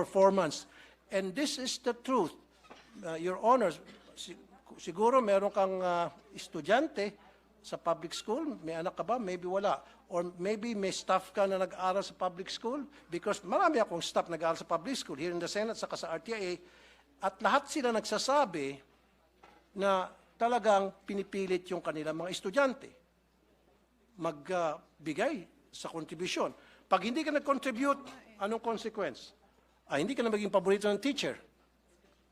performance. And this is the truth. Your Honors, siguro meron kang estudyante sa public school, may anak ka ba? Maybe wala. Or maybe may staff ka na nag-aaral sa public school, because marami akong staff nag-aaral sa public school here in the Senate saka sa RTIA, at lahat sila nagsasabi na talagang pinipilit yung kanilang mga estudyante magbigay sa kontribusyon. Pag hindi ka nag-contribute, anong consequence? Hindi ka na maging paborito ng teacher.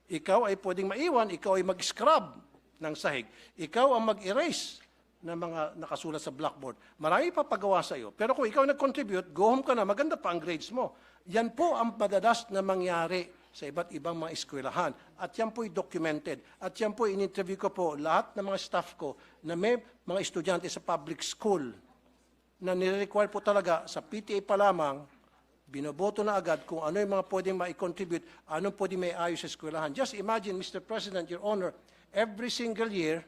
Ikaw ay pwedeng maiwan, ikaw ay mag-scrub ng sahig. Ikaw ang mag-erase ng mga nakasulat sa blackboard. Marami pa pagawa sa iyo. Pero kung ikaw nag-contribute, go home ka na, maganda pa ang grades mo. Yan po ang madalas na mangyari sa iba't ibang mga eskwelahan. At yan po'y documented. At yan po'y in-interview ko po lahat ng mga staff ko na may mga estudyante sa public school na nire-require po talaga sa PTA pa lamang, binoboto na agad kung ano yung mga pwedeng ma-contribute, anong pwedeng may ayos sa eskwelahan. Just imagine, Mr. President, Your Honor, every single year,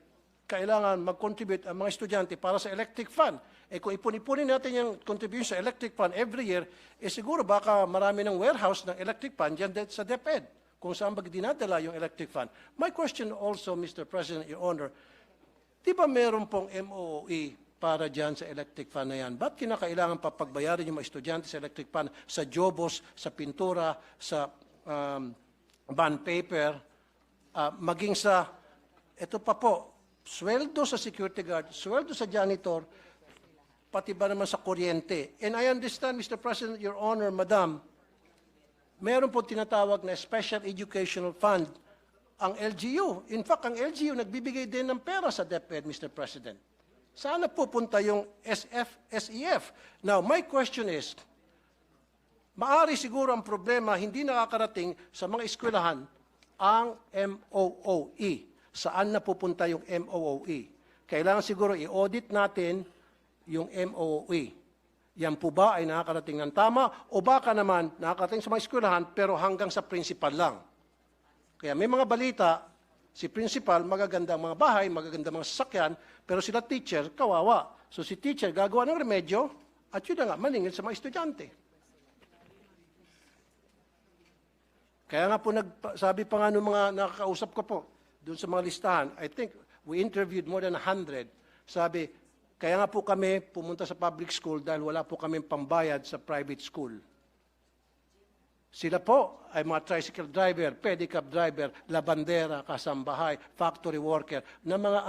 kailangan mag-contribute ang mga estudyante para sa electric fund. Kung ipon-ipunin natin yung contribution sa electric fund every year, siguro baka marami ng warehouse ng electric fund dyan sa DepEd, kung saan ba dinadala yung electric fund. My question also, Mr. President, Your Honor, di ba meron pong MOOE para dyan sa electric fund na yan? Ba't kinakailangan pa pagbayarin yung mga estudyante sa electric fund, sa jobos, sa pintura, sa bond paper, maging sa, ito pa po, sweldo sa security guard, sweldo sa janitor, pati ba naman sa kuryente. And I understand, Mr. President, Your Honor, Madam, meron po tinatawag na Special Educational Fund, ang LGU. In fact, ang LGU nagbibigay din ng pera sa DepEd, Mr. President. Saan pupunta yung SEF? Now, my question is, maari siguro ang problema hindi nakakarating sa mga eskwelahan ang MOOE. Saan napupunta yung MOOE? Kailangan siguro i-audit natin yung MOOE. Yan po ba ay nakakarating ng tama o baka naman nakakarating sa mga eskwelahan pero hanggang sa principal lang? Kaya may mga balita, si principal, magaganda ang mga bahay, magaganda mga sasakyan, pero sila teacher, kawawa. So si teacher gagawa ng remedyo at yun na nga, maningil sa mga estudyante. Kaya nga po, sabi pa nga ng mga nakakausap ko po, doon sa mga listahan, I think we interviewed more than 100. Sabi, kaya nga po kami pumunta sa public school dahil wala po kami pambayad sa private school. Sila po ay mga tricycle driver, pedicab driver, labandera, kasambahay, factory worker, na mga